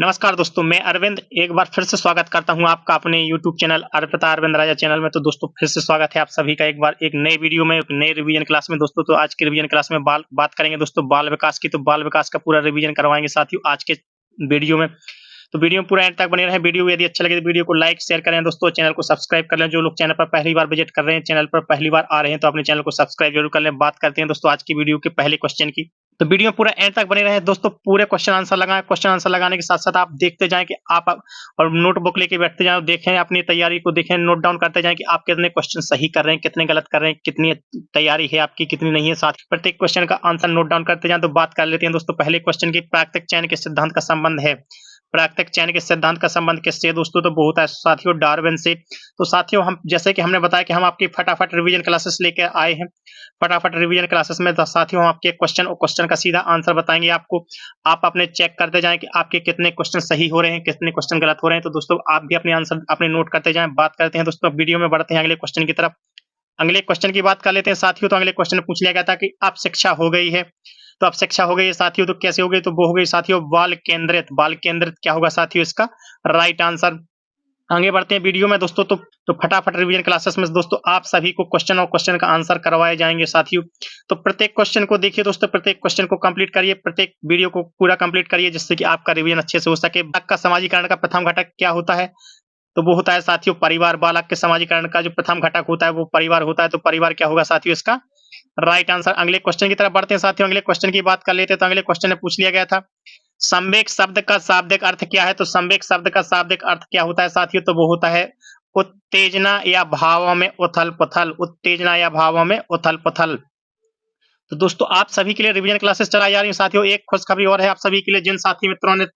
नमस्कार दोस्तों, मैं अरविंद एक बार फिर से स्वागत करता हूं आपका अपने यूट्यूब चैनल अर्पिता अरविंद राजा चैनल में। तो दोस्तों फिर से स्वागत है आप सभी का एक बार एक नए वीडियो में, एक नए रिवीजन क्लास में। दोस्तों तो आज की रिवीजन क्लास में बात करेंगे दोस्तों बाल विकास की। तो बाल विकास का पूरा रिवीजन करवाएंगे साथियों आज के वीडियो में। तो वीडियो में पूरा एंड तक बने रहे। वीडियो यदि अच्छा लगे तो वीडियो को लाइक शेयर करें दोस्तों, चैनल को सब्सक्राइब कर लें। जो लोग चैनल पर पहली बार विजिट कर रहे हैं, चैनल पर पहली बार आ रहे हैं, तो अपने चैनल को सब्सक्राइब जरूर कर लें। बात करते हैं दोस्तों आज की वीडियो के पहले क्वेश्चन की। तो वीडियो में पूरा एंड तक बने रहे दोस्तों, पूरे क्वेश्चन आंसर लगाएं। क्वेश्चन आंसर लगाने के साथ साथ आप देखते जाएं कि आप और नोटबुक लेके बैठते जाएं, देखें अपनी तैयारी को, देखें नोट डाउन करते जाएं कि आप कितने क्वेश्चन सही कर रहे हैं, कितने गलत कर रहे हैं, कितनी तैयारी है आपकी, कितनी नहीं है। साथ प्रत्येक क्वेश्चन का आंसर नोट डाउन करते जाएं। तो बात कर लेते हैं दोस्तों पहले क्वेश्चन की। प्राकृतिक चयन के सिद्धांत का संबंध है। प्राकृतिक चयन के सिद्धांत का संबंध किससे दोस्तों? तो बहुत है साथियों, डार्विन से। तो साथियों हम जैसे कि हमने बताया कि हम आपकी फटाफट रिवीजन क्लासेस लेकर आए हैं। फटाफट रिवीजन क्लासेस में तो साथियों हम आपके क्वेश्चन और क्वेश्चन का सीधा आंसर बताएंगे आपको। आप अपने चेक करते जाएं कि आपके कितने क्वेश्चन सही हो रहे हैं, कितने क्वेश्चन गलत हो रहे हैं। तो दोस्तों आप भी अपने आंसर अपने नोट करते जाएं। बात करते हैं दोस्तों, वीडियो में बढ़ते हैं अगले क्वेश्चन की तरफ। अगले क्वेश्चन की बात कर लेते हैं साथियों। तो अगले क्वेश्चन में पूछ लिया गया था कि अब शिक्षा हो गई है। तो अब शिक्षा हो गई है साथियों, तो कैसे हो गई? तो वो हो गई साथियों बाल केंद्रित। बाल केंद्रित क्या होगा साथियों इसका राइट आंसर। आगे बढ़ते हैं वीडियो में दोस्तों। तो फटाफट रिवीजन क्लासेस में दोस्तों आप सभी को क्वेश्चन और क्वेश्चन का आंसर करवाए जाएंगे साथियों। तो प्रत्येक क्वेश्चन को देखिए दोस्तों, प्रत्येक क्वेश्चन को कंप्लीट करिए, प्रत्येक वीडियो को पूरा कंप्लीट करिए, जिससे कि आपका रिवीजन अच्छे से हो सके। बालक का समाजीकरण का प्रथम घटक क्या होता है? तो वो होता है साथियों परिवार। बालक के समाजीकरण का जो प्रथम घटक होता है वो परिवार होता है। तो परिवार क्या होगा साथियों इसका राइट आंसर। अगले क्वेश्चन की तरफ बढ़ते हैं साथियों। अगले क्वेश्चन की बात कर लेते हैं। तो अगले क्वेश्चन में पूछ लिया गया था संवेग शब्द का शाब्दिक अर्थ क्या है? तो संवेग शब्द का शाब्दिक अर्थ क्या होता है साथियों? तो वो होता है उत्तेजना या भावों में उथल पुथल। उत्तेजना या भावों में उथल पुथल। तो दोस्तों आप सभी के लिए रिवीजन क्लासेस चलाई जा रही हैं साथियों। एक खुशखबरी और है आप सभी के लिए, जिन साथी मित्रों ने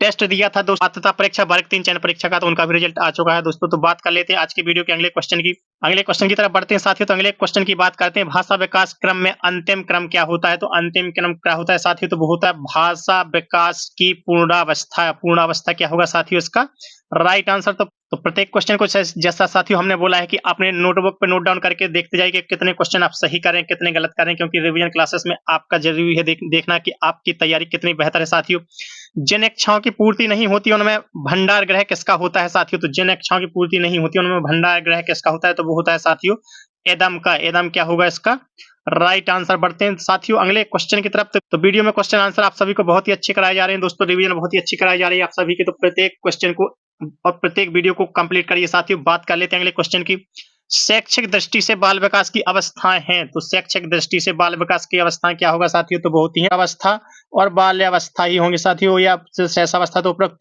टेस्ट दिया था दोस्तों पात्रता परीक्षा वर्ग 3 चयन परीक्षा का, तो उनका भी रिजल्ट आ चुका है दोस्तों। तो बात कर लेते हैं आज की वीडियो के अगले क्वेश्चन की। अगले क्वेश्चन की तरफ बढ़ते हैं साथियों। तो अगले क्वेश्चन की बात करते हैं भाषा विकास क्रम में अंतिम क्रम क्या होता है? तो अंतिम क्रम क्या होता है साथियों? तो वो होता है भाषा विकास की पूर्णावस्था। पूर्णावस्था क्या होगा साथियों इसका राइट आंसर। तो प्रत्येक क्वेश्चन को जैसा साथियों हमने बोला है कि आपने नोटबुक पे नोट डाउन करके देखते जाइए कि कितने क्वेश्चन आप सही करें, कितने गलत करें, क्योंकि रिवीजन क्लासेस में आपका जरूरी है देखना कि आपकी तैयारी कितनी बेहतर है साथियों। जिन इच्छाओं की पूर्ति नहीं होती उनमें भंडार ग्रह किसका होता है साथियों? तो जिन इच्छाओं की पूर्ति नहीं होती उनमें भंडार ग्रह किसका होता है? तो वो होता है साथियों एदम का। एदम क्या होगा इसका राइट आंसर। बढ़ते हैं साथियों अगले क्वेश्चन की तरफ। तो वीडियो में क्वेश्चन आंसर आप सभी को बहुत ही अच्छे कराए जा रहे हैं दोस्तों। रिवीजन बहुत ही अच्छी कराई जा रही है आप सभी के। तो प्रत्येक क्वेश्चन को और प्रत्येक वीडियो को कंप्लीट करिए साथियों। बात कर लेते हैं अगले क्वेश्चन की। शैक्षिक दृष्टि से बाल विकास की अवस्थाएं हैं। तो शैक्षिक दृष्टि से बाल विकास की अवस्थाएं क्या होगा साथियों? तो बहुत ही अवस्था और बाल्यावस्था ही होंगे साथियों, या शैशवावस्था। तो उपरोक्त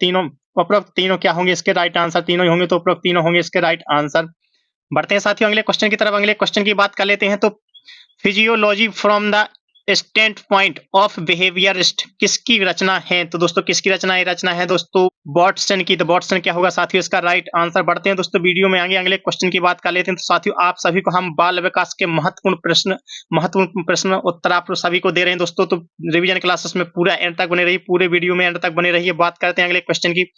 तीनों क्या होंगे इसके राइट आंसर? तीनों ही होंगे। तो उपरोक्त तीनों होंगे इसके राइट आंसर। बढ़ते हैं साथियों अगले क्वेश्चन की तरफ। अगले क्वेश्चन की बात कर लेते हैं। तो physiology from the stand point of behaviourist किसकी रचना है? तो दोस्तों किसकी रचना है? रचना है दोस्तों वाटसन की। तो वाटसन क्या होगा साथियों इसका राइट आंसर। बढ़ते हैं दोस्तों वीडियो में आगे अगले क्वेश्चन की बात कर लेते हैं। तो साथियों आप सभी को हम बाल विकास के महत्वपूर्ण प्रश्न उत्तर आप सभी को दे रहे हैं दोस्तों। तो रिवीजन क्लासेस में पूरा एंड तक बने रहिए, पूरे वीडियो में एंड तक बने रहिए। बात करते हैं अगले क्वेश्चन की।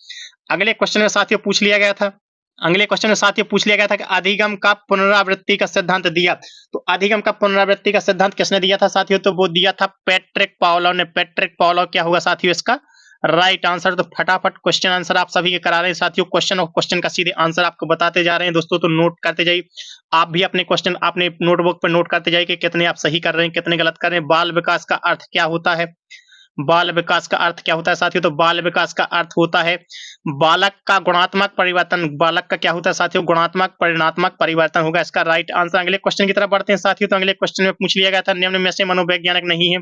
अगले क्वेश्चन में साथियों पूछ लिया गया था अगले क्वेश्चन में साथियों पूछ लिया गया था कि अधिगम का पुनरावृत्ति का सिद्धांत दिया। तो अधिगम का पुनरावृत्ति का सिद्धांत किसने दिया था साथियों? तो वो दिया था पैट्रिक पावलोव ने। पैट्रिक पावलोव क्या होगा साथियों इसका राइट आंसर। तो फटाफट क्वेश्चन आंसर आप सभी के करा रहे हैं साथियों। क्वेश्चन और क्वेश्चन का सीधे आंसर आपको बताते जा रहे हैं दोस्तों। तो नोट करते जाइए आप भी अपने क्वेश्चन अपने नोटबुक पर नोट करते जाइए कि कितने आप सही कर रहे हैं, कितने गलत कर रहे हैं। बाल विकास का अर्थ क्या होता है? बाल विकास का अर्थ क्या होता है साथियों? तो बाल विकास का अर्थ होता है बालक का गुणात्मक परिवर्तन। बालक का क्या होता है साथियों? गुणात्मक परिणात्मक परिवर्तन होगा इसका राइट आंसर। अगले क्वेश्चन की तरफ बढ़ते हैं साथियों। तो अगले क्वेश्चन में पूछ लिया गया था निम्न में से मनोवैज्ञानिक नहीं है।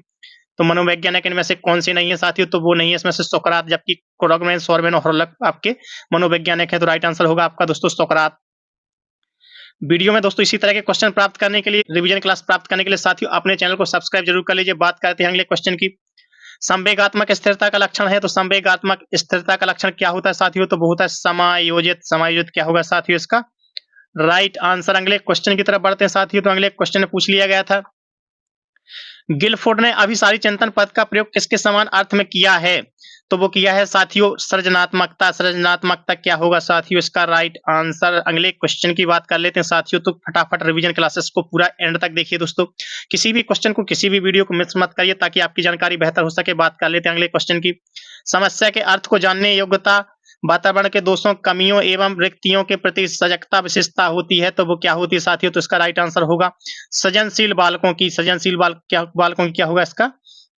तो मनोवैज्ञानिक इनमें से कौन से नहीं है साथियों? तो वो नहीं है इसमें से सोक्रात, जबकि क्रोगमैन, सोरबेन और हॉर्लक आपके मनोवैज्ञानिक है। तो राइट आंसर होगा आपका दोस्तों सोक्रात। वीडियो में दोस्तों इसी तरह के क्वेश्चन प्राप्त करने के लिए, रिवीजन क्लास प्राप्त करने के लिए साथियों अपने चैनल को सब्सक्राइब जरूर कर लीजिए। बात करते हैं अगले क्वेश्चन की। संवेगात्मक स्थिरता का लक्षण है। तो संवेगात्मक स्थिरता का लक्षण क्या होता है साथियों? तो वो होता है समायोजित। समायोजित क्या होगा साथियों इसका राइट आंसर। अगले क्वेश्चन की तरफ बढ़ते हैं साथियों। तो अगले क्वेश्चन में पूछ लिया गया था गिलफोर्ड ने अभिसारी चिंतन पद का प्रयोग किसके समान अर्थ में किया है? तो वो किया है साथियों सृजनात्मकता। सृजनात्मकता क्या होगा साथियों इसका राइट आंसर। अगले क्वेश्चन की बात कर लेते हैं साथियों, तो फटाफट रिवीजन क्लासेस को पूरा एंड तक देखिए दोस्तों। किसी भी क्वेश्चन को, किसी भी वीडियो को मिस मत करिए ताकि आपकी जानकारी बेहतर हो सके। बात कर लेते हैं अगले क्वेश्चन की। समस्या के अर्थ को जानने योग्यता वातावरण के दोषों, कमियों एवं रिक्तियों के प्रति सजगता विशेषता होती है। तो वो क्या होती है साथियों, तो इसका राइट आंसर होगा सृजनशील बालकों की। सृजनशील बालकों की क्या होगा इसका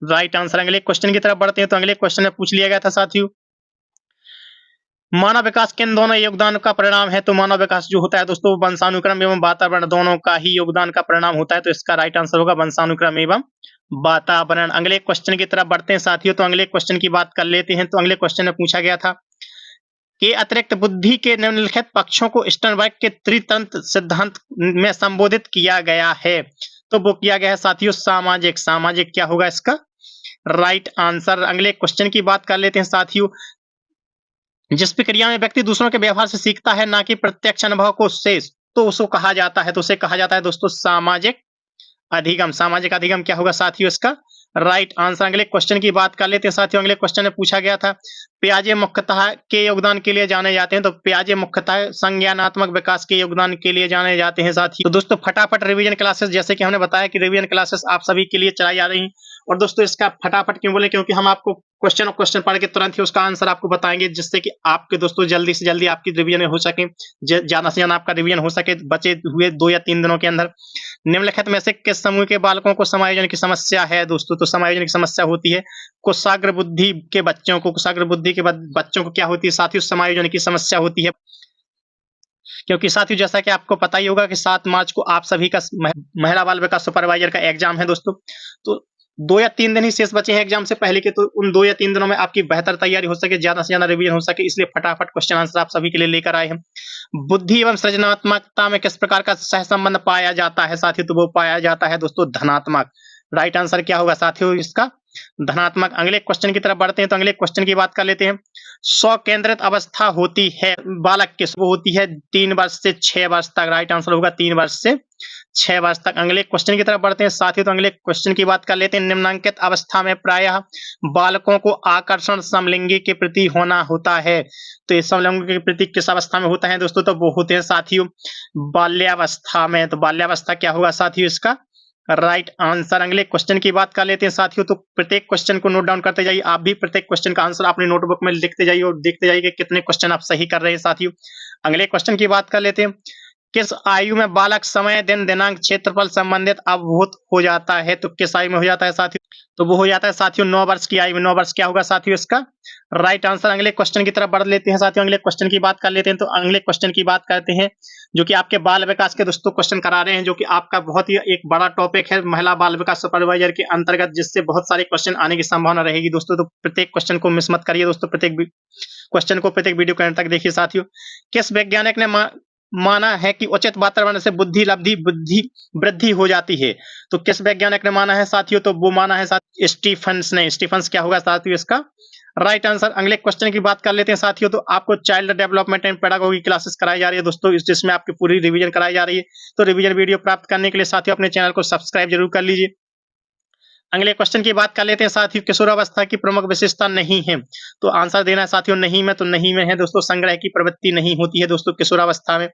राइट आंसर। अगले क्वेश्चन की तरफ बढ़ते हैं, तो अगले क्वेश्चन में पूछ लिया गया था साथियों, मानव विकास किन दोनों योगदान का परिणाम है। तो मानव विकास जो होता है दोस्तों वंशानुक्रम एवं वातावरण दोनों का ही योगदान का परिणाम होता है। तो इसका राइट आंसर होगा वंशानुक्रम एवं वातावरण। अगले क्वेश्चन की तरफ बढ़ते हैं साथियों, तो अगले क्वेश्चन की बात कर लेते हैं। तो अगले क्वेश्चन में पूछा गया था के अतिरिक्त बुद्धि के निम्नलिखित पक्षों को स्टर्नबर्ग के त्रितंत्र सिद्धांत में संबोधित किया गया है। तो वो किया गया है साथियों सामाजिक। सामाजिक क्या होगा इसका राइट आंसर। अगले क्वेश्चन की बात कर लेते हैं साथियों, जिस प्रक्रिया में व्यक्ति दूसरों के व्यवहार से सीखता है ना कि प्रत्यक्ष अनुभव को से, तो उसको कहा जाता है, तो उसे कहा जाता है दोस्तों सामाजिक अधिगम। सामाजिक अधिगम क्या होगा साथियों इसका राइट आंसर। अगले क्वेश्चन की बात कर लेते हैं साथियों। अगले क्वेश्चन में पूछा गया था पियाजे मुख्यतः के योगदान के लिए जाने जाते हैं। तो पियाजे मुख्यतः संज्ञानात्मक विकास के योगदान के लिए जाने जाते हैं साथियों। तो दोस्तों फटाफट रिवीजन क्लासेस, जैसे कि हमने बताया कि रिवीजन क्लासेस आप सभी के लिए चलाई जा रही हैं। और दोस्तों इसका फटाफट क्यों बोले, क्योंकि हम आपको क्वेश्चन पढ़ के तुरंत ही उसका आंसर आपको बताएंगे, जिससे कि आपके दोस्तों जल्दी से जल्दी आपकी रिवीजन हो सके, ज्यादा से ज्यादा आपका रिवीजन हो सके बचे हुए 2 या 3 दिनों के अंदर। निम्नलिखित में से किस समूह के बालकों को समायोजन की समस्या है दोस्तों। तो समायोजन की समस्या होती है कुशाग्र बुद्धि के बच्चों को। कुशाग्र बुद्धि के बच्चों को क्या होती है साथियों समायोजन की समस्या होती है। क्योंकि साथियों जैसा कि आपको पता ही होगा कि 7 मार्च को आप सभी का महिला बाल विकास सुपरवाइजर का एग्जाम है दोस्तों। तो 2 या 3 दिन ही शेष बचे हैं एग्जाम से पहले के, तो उन 2 या 3 दिनों में आपकी बेहतर तैयारी हो सके, ज्यादा से ज्यादा रिवीजन हो सके, इसलिए फटाफट क्वेश्चन आंसर आप सभी के लिए लेकर आए हैं। बुद्धि एवं सृजनात्मकता में किस प्रकार का सहसंबंध पाया जाता है साथियों। तो वो पाया जाता है दोस्तों धनात्मक। राइट आंसर क्या होगा साथियों इसका धनात्मक। अगले क्वेश्चन की तरफ बढ़ते हैं, तो अगले क्वेश्चन की बात कर लेते हैं। स्व केंद्रित अवस्था होती है बालक के, वो होती है 3 वर्ष से 6 वर्ष तक। राइट आंसर होगा 3 वर्ष से 6 वर्ष तक। अगले क्वेश्चन की तरफ बढ़ते हैं साथियों, तो अगले क्वेश्चन की बात कर लेते हैं। निम्नांकित अवस्था में प्रायः बालकों को आकर्षण समलिंगी के प्रति होना होता है। तो इस समलिंगी के प्रति किस अवस्था में होता है दोस्तों, तो वो होते हैं साथियों बाल्यावस्था में। तो बाल्यावस्था क्या होगा साथियों इसका राइट आंसर। अगले क्वेश्चन की बात कर लेते हैं साथियों, तो प्रत्येक क्वेश्चन को नोट डाउन करते जाइए। आप भी प्रत्येक क्वेश्चन का आंसर अपनी नोटबुक में लिखते जाइए और देखते जाइए कि कितने क्वेश्चन आप सही कर रहे हैं साथियों। अगले क्वेश्चन की बात कर लेते हैं। किस आयु में बालक समय दिन दिनांक क्षेत्रफल संबंधित अवभूत हो जाता है। तो किस आयु में हो जाता है साथियों, तो वो हो जाता है साथियों 9 वर्ष की आयु में। 9 वर्ष क्या होगा साथियों इसका राइट आंसर। अगले क्वेश्चन की तरफ बढ़ लेते हैं साथियों। अगले क्वेश्चन की बात कर लेते हैं, तो अगले क्वेश्चन की बात करते हैं जो कि आपके बाल विकास के दोस्तों क्वेश्चन करा रहे हैं, जो कि आपका बहुत ही एक बड़ा टॉपिक है महिला बाल विकास सुपरवाइजर के अंतर्गत, जिससे बहुत सारे क्वेश्चन आने की संभावना रहेगी दोस्तों। तो प्रत्येक क्वेश्चन को मिस मत करिए दोस्तों, प्रत्येक क्वेश्चन को प्रत्येक वीडियो के अंत तक देखिए साथियों। किस वैज्ञानिक ने माना है कि उचित वातावरण से बुद्धि वृद्धि हो जाती है। तो किस वैज्ञानिक ने माना है साथियों, तो वो माना है स्टीफन्स ने। स्टीफन्स क्या होगा साथियों इसका राइट आंसर। अगले क्वेश्चन की बात कर लेते हैं साथियों, तो आपको child development and pedagogy classes कराई जा रही है दोस्तों, जिसमें आपकी पूरी रिवीजन कराई जा रही है। तो रिवीजन वीडियो प्राप्त करने के लिए साथियों अपने चैनल को सब्सक्राइब जरूर कर लीजिए। अगले क्वेश्चन की बात कर लेते हैं साथियों, किशोरावस्था की प्रमुख विशेषता नहीं है। तो आंसर देना है साथियों नहीं में, तो नहीं में है दोस्तों संग्रह की प्रवृत्ति नहीं होती है दोस्तों किशोरावस्था में।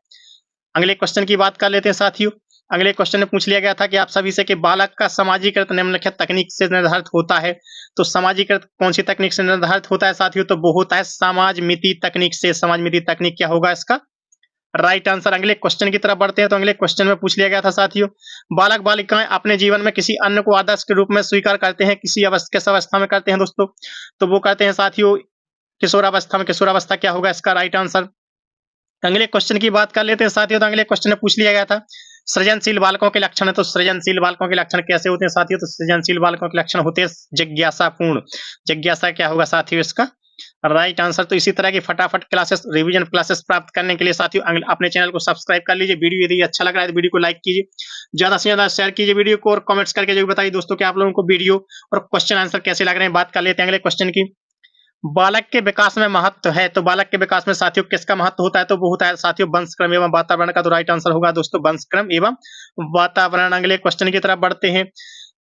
अगले क्वेश्चन की बात कर लेते हैं साथियों। अगले क्वेश्चन में पूछ लिया गया था कि आप सभी से कि बालक का समाजीकरण निम्नलिखित तकनीक से निर्धारित होता है। तो समाजीकरण कौन सी तकनीक से निर्धारित होता है साथियों, तो वो होता है समाज मिति तकनीक से। समाज मिति तकनीक क्या होगा इसका राइट आंसर। अगले क्वेश्चन की तरफ बढ़ते हैं, तो अगले क्वेश्चन में पूछ लिया गया था साथियों, बालक बालिकाएं अपने जीवन में किसी अन्य को आदर्श के रूप में स्वीकार करते हैं, किस अवस्था में करते हैं दोस्तों, तो वो करते हैं साथियों किशोरावस्था में। किशोरावस्था क्या होगा इसका राइट आंसर। अगले क्वेश्चन की बात कर लेते हैं साथियों, तो अगले क्वेश्चन में पूछ लिया गया था सृजनशील बालकों के लक्षण है। तो सृजनशील बालकों के लक्षण कैसे होते हैं साथियों, तो सृजनशील बालकों के लक्षण होते हैं जिज्ञासापूर्ण। जिज्ञासा क्या होगा साथियों इसका राइट आंसर। तो इसी तरह की फटाफट क्लासेस रिवीजन क्लासेस प्राप्त करने के लिए साथियों अपने चैनल को सब्सक्राइब कर लीजिए। वीडियो यदि अच्छा लग रहा है तो वीडियो को लाइक कीजिए, ज्यादा से ज्यादा शेयर कीजिए वीडियो को, और कमेंट्स करके जो बताइए दोस्तों कि आप लोगों को वीडियो और क्वेश्चन आंसर कैसे लग रहे हैं। बात कर लेते हैं अगले क्वेश्चन की। बालक के विकास में महत्व है। तो बालक के विकास में साथियों किसका महत्व होता है, तो वो होता है साथियों वंशक्रम एवं वातावरण का। तो राइट आंसर होगा दोस्तों वंशक्रम एवं वातावरण। अगले क्वेश्चन की तरफ बढ़ते हैं।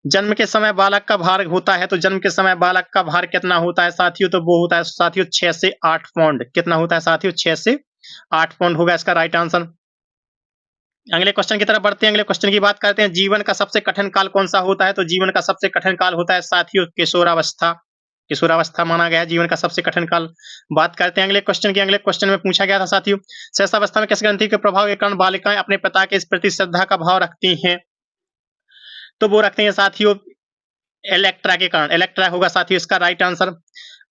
जन्म के समय बालक का भार होता है, तो जन्म के समय बालक का भार कितना होता है साथियों? तो वो होता है साथियों 6 से 8 पाउंड। कितना होता है साथियों? 6 से 8 पाउंड होगा इसका राइट आंसर। अगले क्वेश्चन की तरफ बढ़ते हैं। अगले क्वेश्चन की बात करते हैं, जीवन का सबसे कठिन काल कौन सा होता है? तो जीवन का सबसे कठिन काल होता है साथियों किशोरावस्था। किशोरावस्था माना गया है जीवन का सबसे कठिन काल। बात करते हैं अगले क्वेश्चन की। अगले क्वेश्चन में पूछा गया था साथियों, शैशवावस्था में किस ग्रंथि के प्रभाव के कारण बालिकाएं अपने पिता के इस प्रति श्रद्धा का भाव रखती हैं? तो वो रखते हैं साथियों इलेक्ट्रा के कारण। इलेक्ट्रा होगा साथियों इसका राइट आंसर।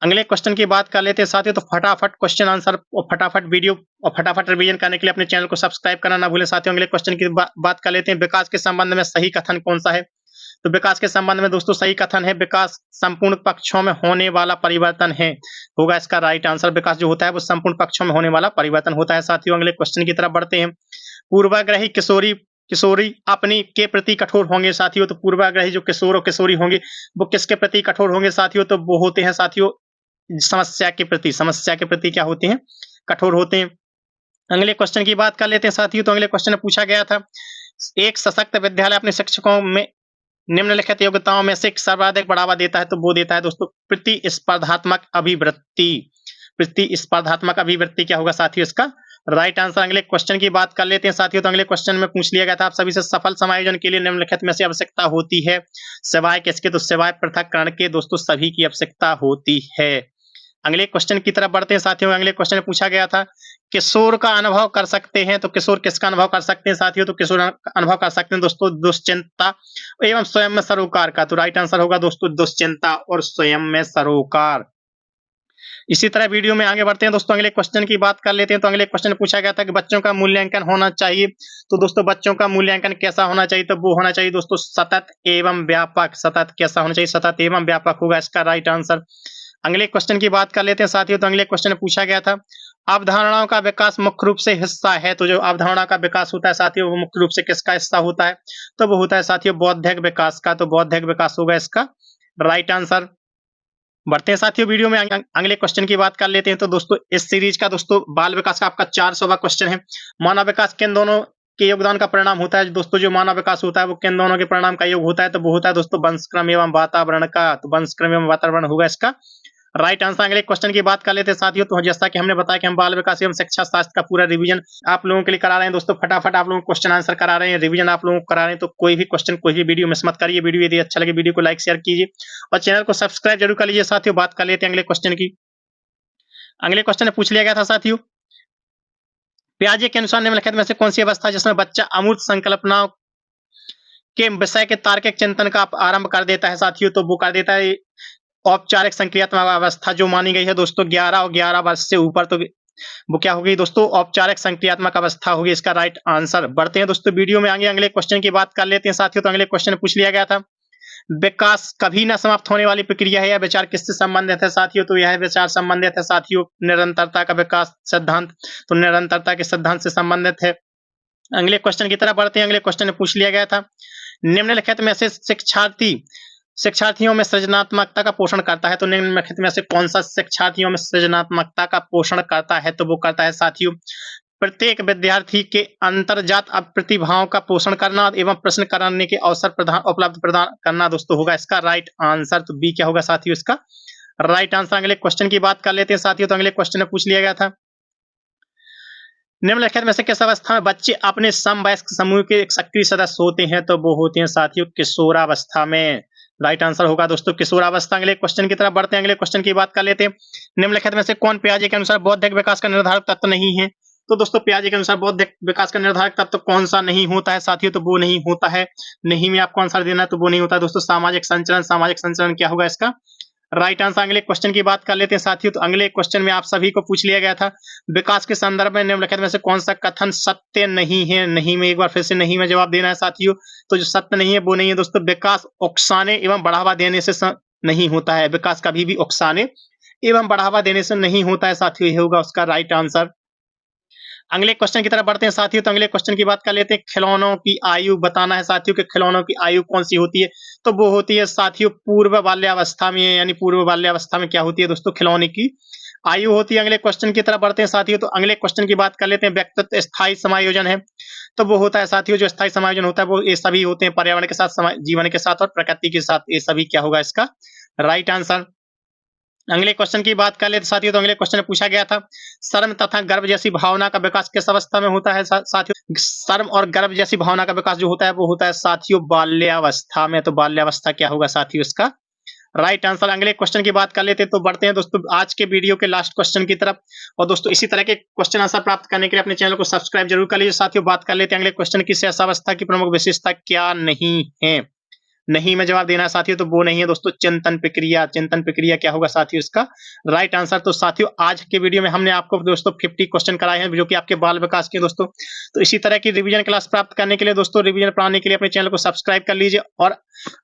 अगले क्वेश्चन की बात कर लेते हैं साथियों, तो फटाफट क्वेश्चन आंसर और फटाफट वीडियो और फटाफट रिवीजन करने के लिए अपने चैनल को सब्सक्राइब करना ना भूलें साथियों। अगले क्वेश्चन की बात कर लेते हैं, विकास के संबंध में सही कथन कौन सा है? तो विकास के संबंध में दोस्तों सही कथन है, विकास संपूर्ण पक्षों में होने वाला परिवर्तन है, होगा इसका राइट आंसर। विकास जो होता है वो संपूर्ण पक्षों में होने वाला परिवर्तन होता है साथियों। अगले क्वेश्चन की तरफ बढ़ते हैं, पूर्वाग्रही किशोरी किशोरी अपनी के प्रति कठोर होंगे साथियों। तो पूर्वाग्रही जो किशोर और किशोरी होंगे वो किसके प्रति कठोर होंगे साथियों? तो वो होते हैं साथियों समस्या के प्रति। समस्या के प्रति क्या होते हैं? कठोर होते हैं। अगले क्वेश्चन की बात कर लेते हैं साथियों, तो अगले क्वेश्चन में पूछा गया था, एक सशक्त विद्यालय अपने शिक्षकों में निम्नलिखित योग्यताओं में से सर्वाधिक बढ़ावा देता है, तो वो देता है दोस्तों प्रतिस्पर्धात्मक अभिवृत्ति। प्रतिस्पर्धात्मक अभिवृत्ति क्या होगा साथियों इसका राइट आंसर। अगले क्वेश्चन की बात कर लेते हैं साथियों, तो अगले क्वेश्चन में पूछ लिया गया था, आप सभी से सफल समायोजन के लिए निम्नलिखित में से आवश्यकता होती है, सिवाय किसके? तो सिवाय पृथक्करण के दोस्तों सभी की आवश्यकता होती है। अगले क्वेश्चन की तरफ बढ़ते हैं साथियों। अगले क्वेश्चन में पूछा गया था, किशोर का अनुभव कर सकते हैं, तो किशोर किसका अनुभव कर सकते हैं साथियों? तो किशोर अनुभव कर सकते हैं दोस्तों दुश्चिंता एवं स्वयं में सरोकार का। तो राइट आंसर होगा दोस्तों दुश्चिंता और स्वयं में सरोकार। इसी तरह वीडियो में आगे बढ़ते हैं दोस्तों। अगले क्वेश्चन की बात कर लेते हैं, तो अगले क्वेश्चन में पूछा गया था कि बच्चों का मूल्यांकन होना चाहिए, तो दोस्तों बच्चों का मूल्यांकन कैसा होना चाहिए? तो वो होना चाहिए दोस्तों सतत एवं व्यापक। सतत कैसा होना चाहिए? सतत एवं व्यापक होगा इसका राइट आंसर। अगले क्वेश्चन की बात कर लेते हैं साथियों, तो अगले क्वेश्चन में पूछा गया था, अवधारणाओं का विकास मुख्य रूप से हिस्सा है, तो जो अवधारणा का विकास होता है साथियों वो मुख्य रूप से किसका हिस्सा होता है? तो वो होता है साथियों बौद्धिक विकास का। तो बौद्धिक विकास होगा इसका राइट आंसर। बढ़ते हैं साथियों वीडियो में अगले क्वेश्चन की बात कर लेते हैं, तो दोस्तों इस सीरीज का दोस्तों बाल विकास का आपका 400वां क्वेश्चन है। मानव विकास किन दोनों के योगदान का परिणाम होता है? दोस्तों जो मानव विकास होता है वो किन दोनों के परिणाम का योग होता है? तो वो होता है दोस्तों वंशक्रम एवं वातावरण का। तो वंशक्रम एवं वातावरण होगा इसका राइट आंसर। अगले क्वेश्चन की बात कर लेते हैं साथियों, तो जैसा कि हमने बताया कि हम बाल विकास एवं शिक्षा शास्त्र का पूरा रिवीजन आप लोगों के लिए करा रहे हैं दोस्तों। फटाफट आप लोगों को क्वेश्चन आंसर करा रहे हैं, रिवीजन आप लोगों को करा रहे हैं, तो कोई भी क्वेश्चन कोई भी वीडियो मिस मत करिए। वीडियो यदि अच्छा लगे वीडियो को लाइक शेयर कीजिए और चैनल को सब्सक्राइब जरूर कर लीजिए साथियों। बात कर लेते हैं अगले क्वेश्चन की। अगले क्वेश्चन में पूछ लिया गया था साथियों, पियाजे के अनुसार निम्नलिखित में से कौन सी अवस्था जिसमें बच्चा अमूर्त संकल्पनाओं के विषय के तार्किक चिंतन का आरंभ कर देता है साथियों? तो वो कर देता है औपचारिक संक्रियात्मक अवस्था जो मानी गई है दोस्तों 11 और 11 वर्ष से ऊपर, तो वो क्या होगी दोस्तों? औपचारिक संक्रियात्मक अवस्था होगी इसका राइट आंसर। बढ़ते हैं दोस्तों वीडियो में आगे अगले क्वेश्चन की बात कर लेते हैं साथियों, तो अगले क्वेश्चन में पूछ लिया गया था, विकास कभी न समाप्त होने वाली प्रक्रिया है, यह विचार किससे संबंधित है साथियों? तो यह विचार संबंधित है साथियों निरंतरता का विकास सिद्धांत। तो निरंतरता के सिद्धांत से संबंधित है। अगले क्वेश्चन की तरफ बढ़ते हैं। अगले क्वेश्चन में पूछ लिया गया था, निम्नलिखित में से शिक्षार्थियों में सृजनात्मकता का पोषण करता है, तो निम्नलिखित में से कौन सा शिक्षार्थियों में सृजनात्मकता का पोषण करता है? तो वो करता है साथियों प्रत्येक विद्यार्थी के अंतर्जात प्रतिभाओं का पोषण करना एवं प्रश्न करने के अवसर उपलब्ध प्रदान करना दोस्तों होगा इसका राइट आंसर। तो बी क्या होगा साथियों इसका राइट आंसर। अगले क्वेश्चन की बात कर लेते हैं साथियों, तो अगले क्वेश्चन में पूछ लिया गया था, निम्नलिखित में से किस अवस्था में बच्चे अपने समवयस्क समूह के एक सक्रिय सदस्य होते हैं? तो वो होते हैं साथियों किशोरावस्था में। राइट आंसर होगा दोस्तों किशोरावस्था। अगले क्वेश्चन की तरफ बढ़ते हैं। अगले क्वेश्चन की बात कर लेते हैं, निम्नलिखित में से कौन पियाजे के अनुसार बौद्धिक विकास का निर्धारक तत्व नहीं है? तो दोस्तों पियाजे के अनुसार बौद्धिक विकास का निर्धारक तत्व कौन सा नहीं होता है साथियों? तो वो नहीं होता है, नहीं में आपको आंसर देना है, तो वो नहीं होता है दोस्तों सामाजिक संचरण। सामाजिक संचरण क्या होगा इसका राइट आंसर। अगले क्वेश्चन की बात कर लेते हैं साथियों, तो अगले क्वेश्चन में आप सभी को पूछ लिया गया था, विकास के संदर्भ में निम्नलिखित में से कौन सा कथन सत्य नहीं है? नहीं में एक बार फिर से नहीं में जवाब देना है साथियों। तो जो सत्य नहीं है वो नहीं है दोस्तों, विकास उकसाने एवं बढ़ावा देने से नहीं होता है। विकास कभी भी उकसाने एवं बढ़ावा देने से नहीं होता है साथियों, ये होगा उसका राइट आंसर। अगले क्वेश्चन की तरफ बढ़ते हैं साथियों, तो अगले क्वेश्चन की बात कर लेते हैं, खिलौनों की आयु बताना है साथियों कि खिलौनों की आयु कौन सी होती है? तो वो होती है साथियों पूर्व बाल्यावस्था में, यानी पूर्व बाल्यावस्था में क्या होती है दोस्तों खिलौने की आयु होती है। अगले क्वेश्चन की तरफ बढ़ते हैं साथियों, तो अगले क्वेश्चन की बात कर लेते हैं। व्यक्तित्व स्थायी समायोजन है, तो वो होता है साथियों, जो स्थायी समायोजन होता है वो ये सभी होते हैं पर्यावरण के साथ, जीवन के साथ और प्रकृति के साथ। ये सभी क्या होगा इसका राइट आंसर। अगले क्वेश्चन की बात कर लेते साथियों, तो अगले क्वेश्चन में पूछा गया था शर्म तथा गर्व जैसी भावना का विकास किस अवस्था में होता है साथियों। शर्म और गर्व जैसी भावना का विकास जो होता है वो होता है साथियों बाल्यावस्था में। तो बाल्यावस्था क्या होगा साथियों इसका राइट आंसर। अगले क्वेश्चन की बात कर लेते हैं, तो बढ़ते हैं दोस्तों आज के वीडियो के लास्ट क्वेश्चन की तरफ। और दोस्तों इसी तरह के क्वेश्चन आंसर प्राप्त करने के लिए अपने चैनल को सब्सक्राइब जरूर कर लीजिए साथियों। बात कर लेते हैं अगले क्वेश्चन की, शेषावस्था की प्रमुख विशेषता क्या नहीं है। नहीं में जवाब देना है साथियों, तो वो नहीं है दोस्तों चिंतन प्रक्रिया। चिंतन प्रक्रिया क्या होगा साथियों इसका राइट आंसर। तो साथियों आज के वीडियो में हमने आपको दोस्तों 50 क्वेश्चन कराए हैं जो कि आपके बाल विकास के दोस्तों। तो इसी तरह की रिवीजन क्लास प्राप्त करने के लिए दोस्तों, रिवीजन पढ़ाने के लिए अपने चैनल को सब्सक्राइब कर लीजिए और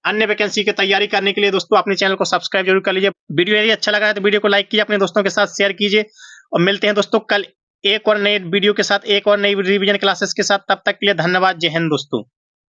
अन्य वैकेंसी की तैयारी करने के लिए दोस्तों अपने चैनल को सब्सक्राइब जरूर कर लीजिए। वीडियो यदि अच्छा लगा है तो वीडियो को लाइक कीजिए, अपने दोस्तों के साथ शेयर कीजिए और मिलते हैं दोस्तों कल एक और नए वीडियो के साथ, एक और नई रिवीजन क्लासेस के साथ। तब तक के लिए धन्यवाद। जय हिंद दोस्तों।